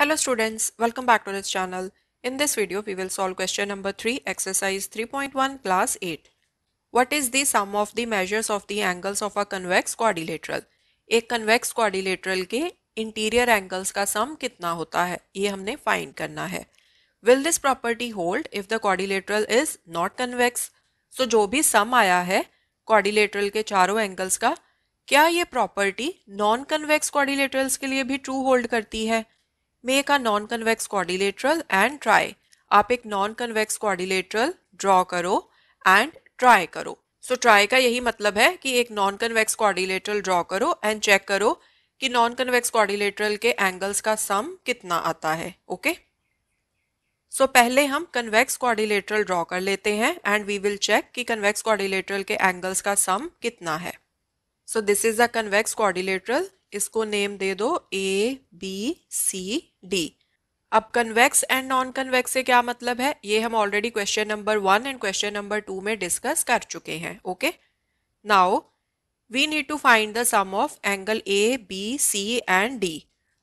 Hello students, welcome back to this channel. In this video, we will solve question number 3, exercise 3.1, class 8. What is the sum of the measures of the angles of a convex quadrilateral? एक convex quadrilateral के interior angles का sum कितना होता है? ये हमने find करना है. Will this property hold if the quadrilateral is not convex? So जो भी sum आया है quadrilateral के चारों angles का, क्या ये property non-convex quadrilaterals के लिए भी true hold करती है? Make a non-convex quadrilateral and try. आप एक non-convex quadrilateral draw करो and try करो. So try का यही मतलब है कि एक non-convex quadrilateral draw करो and check करो कि non-convex quadrilateral के angles का sum कितना आता है. Okay? So पहले हम convex quadrilateral draw कर लेते हैं and we will check कि convex quadrilateral के angles का sum कितना है. So this is a convex quadrilateral. इसको नेम दे दो A, B, C, D. अब कन्वेक्स एंड नॉन कन्वेक्स से क्या मतलब है, ये हम already question number 1 and question number 2 में डिस्कस कर चुके हैं. Okay, now we need to find the sum of angle A, B, C and D.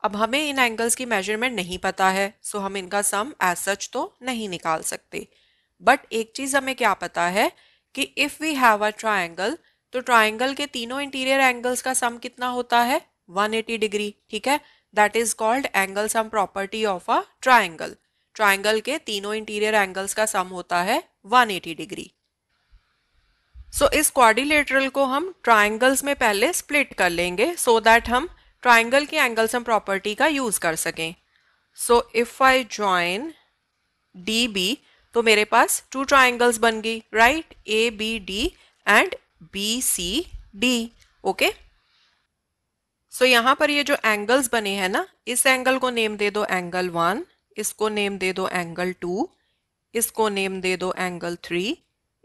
अब हमें इन एंगल्स की मेजरमेंट नहीं पता है, सो हम इनका सम एज सच तो नहीं निकाल सकते. बट एक चीज हमें क्या पता है कि if we have a triangle, तो ट्रायंगल के तीनों इंटीरियर एंगल्स का सम कितना होता है, 180 डिग्री. ठीक है, that is called angle sum property of a triangle. Triangle के तीनों इंटीरियर एंगल्स का सम होता है 180 डिग्री. सो इस क्वाड्रिलेटरल को हम ट्रायंगल्स में पहले स्प्लिट कर लेंगे सो दैट हम ट्रायंगल की एंगल सम प्रॉपर्टी का यूज कर सकें. So if I join D B, तो मेरे पास 2 ट्रायंगल्स बन गई, right, A B D and B C D. Okay, so यहाँ पर ये जो एंगल्स बने हैं ना, इस एंगल को नेम दे दो एंगल 1, इसको नेम दे दो एंगल 2, इसको नेम दे दो एंगल 3,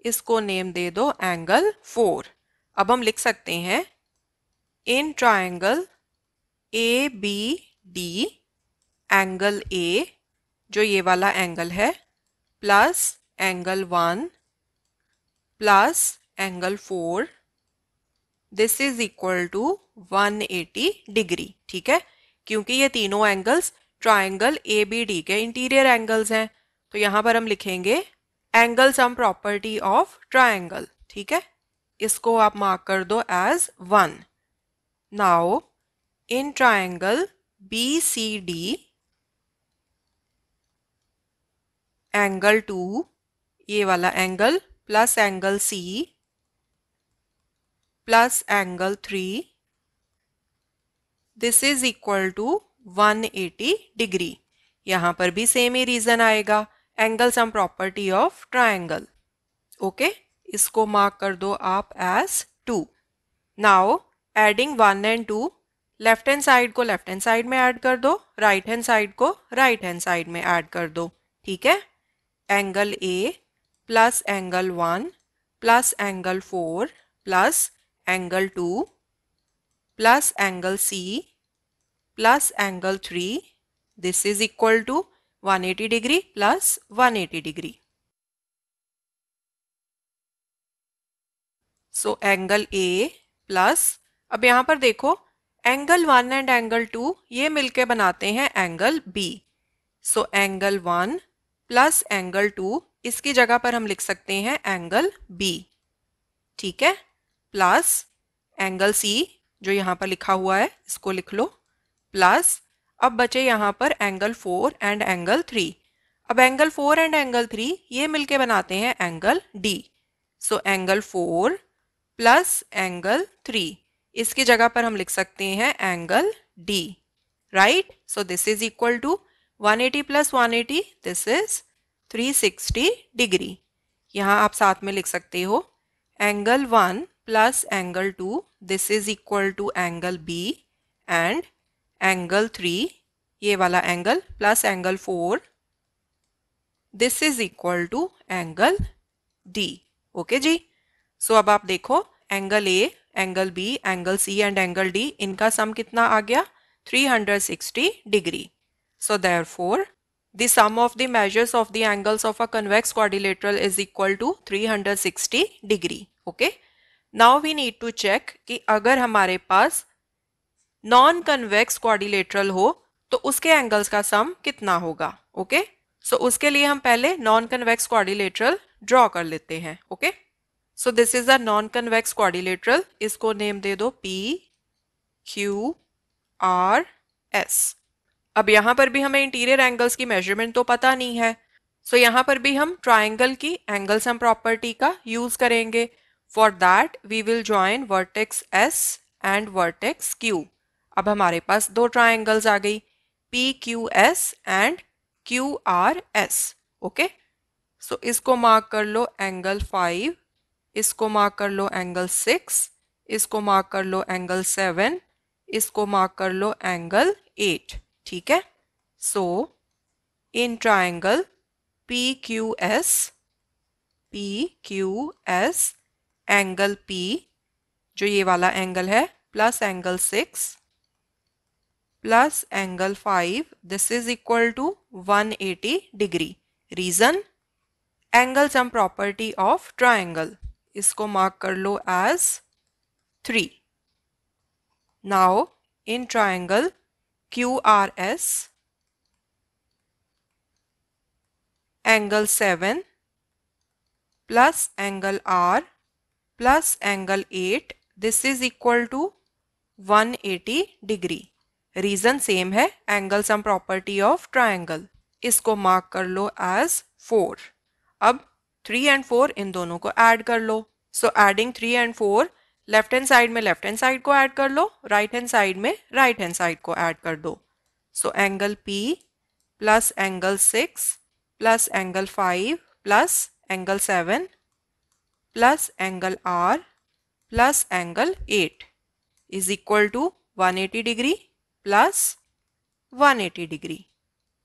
इसको नेम दे दो एंगल 4. अब हम लिख सकते हैं in triangle A B D, angle A जो ये वाला एंगल है plus angle 1 plus angle 4, this is equal to 180 degree. ठीक है, क्योंकि ये तीनों angles triangle A B D के इंटीरियर एंगल्स हैं, तो यहां पर हम लिखेंगे angle sum property of triangle. ठीक है, इसको आप मार्क कर दो as 1. Now in triangle B C D, angle 2 ये वाला angle plus angle C plus angle 3, this is equal to 180 degree. यहां पर भी सेम ही रीजन आएगा, angle sum property of triangle. Okay, इसको मार्क कर दो आप as 2. Now adding 1 and 2, left hand side को लेफ्ट हैंड साइड में ऐड कर दो, राइट हैंड साइड को राइट हैंड साइड में ऐड कर दो. ठीक है, angle A plus angle 1 plus angle 4 plus angle 2 plus angle C plus angle 3, this is equal to 180 degree plus 180 degree. So angle A plus, अब यहां पर देखो एंगल 1 एंड एंगल 2 ये मिलके बनाते हैं angle B. So angle 1 plus angle 2, इसकी जगह पर हम लिख सकते हैं एंगल बी. ठीक है, प्लस एंगल सी जो यहाँ पर लिखा हुआ है इसको लिख लो, प्लस अब बचे यहाँ पर एंगल 4 एंड एंगल 3. अब एंगल 4 एंड एंगल 3 ये मिलके बनाते हैं angle D. So angle 4 plus angle 3, इसकी जगह पर हम लिख सकते हैं angle D, right. So this is equal to 180 plus 180, this is 360 degree. यहाँ आप साथ में लिख सकते हो angle 1 plus angle 2, this is equal to angle B and angle 3 ये वाला angle plus angle 4, this is equal to angle D. Okay जी, सो अब आप देखो angle A, angle B, angle C and angle D, इनका सम कितना आ गया, 360 degree. So therefore, the sum of the measures of the angles of a convex quadrilateral is equal to 360 degree. Okay. Now we need to check कि अगर हमारे पास non-convex quadrilateral हो तो उसके एंगल्स का सम कितना होगा। ओके, सो उसके लिए हम पहले नॉन कन्वेक्स क्वाड्रिलेटरल ड्रॉ कर लेते हैं। Okay, so this is a non convex quadrilateral, इसको नेम दे दो P Q R S। अब यहाँ पर भी हमें इंटीरियर एंगल्स की मेजरमेंट तो पता नहीं है, सो यहाँ पर भी हम ट्राइंगल की एंगल सम प्रॉपर्टी का यूज करेंगे। For that we will join vertex S and vertex Q। अब हमारे पास दो ट्राइंगल्स आ गई, PQS and QRS। Okay, so इसको मार्क कर लो एंगल 5, इसको मार्क कर लो एंगल 6, इसको मार्क कर लो एंगल 7, इसको मार्क कर लो एंगल 8। ठीक है, so in triangle PQS angle P जो ये वाला एंगल है plus angle 6 plus angle 5, this is equal to 180 degree. Reason, angle sum property of triangle, इसको मार्क कर लो as 3। Now in triangle QRS angle 7 plus angle R plus angle 8, this is equal to 180 degree. Reason same है, angle sum property of triangle, इसको mark कर लो as 4। अब 3 and 4 इन दोनों को ऐड कर लो। So adding 3 and 4, left hand side में लेफ्ट हैंड साइड को ऐड कर लो, राइट हैंड साइड में राइट हैंड साइड को ऐड कर दो। So angle P plus angle 6 plus angle 5 plus angle 7 plus angle R plus angle 8 is equal to 180 degree plus 180 degree.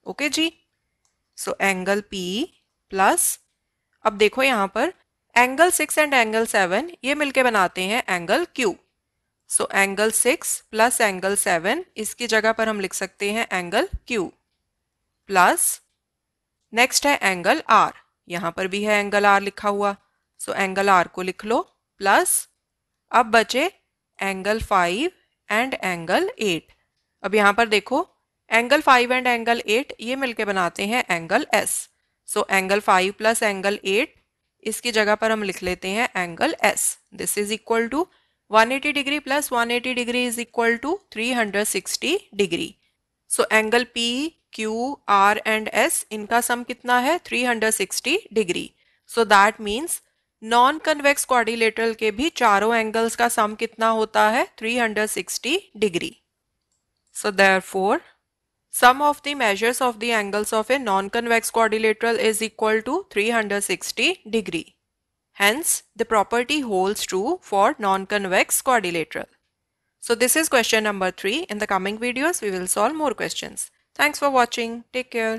Okay जी, so angle P plus, अब देखो यहाँ पर angle 6 and angle 7 ये मिलके बनाते हैं angle Q। So angle 6 plus angle 7, इसकी जगह पर हम लिख सकते हैं एंगल Q प्लस, नेक्स्ट है एंगल R, यहाँ पर भी है एंगल R लिखा हुआ, सो एंगल R को लिख लो प्लस, अब बचे एंगल 5 एंड एंगल 8। अब यहाँ पर देखो एंगल 5 एंड एंगल 8 ये मिलके बनाते हैं angle S। So angle 5 plus angle 8, इसकी जगह पर हम लिख लेते हैं angle S। This is equal to 180 degree plus 180 degree is equal to 360 degree. So angle P Q R and S इनका सम कितना है 360 degree. So that means non convex quadrilateral के भी चारों एंगल्स का सम कितना होता है 360 degree. So therefore, sum of the measures of the angles of a non-convex quadrilateral is equal to 360 degree. Hence, the property holds true for non-convex quadrilateral. So this is question number 3. In the coming videos, we will solve more questions. Thanks for watching. Take care.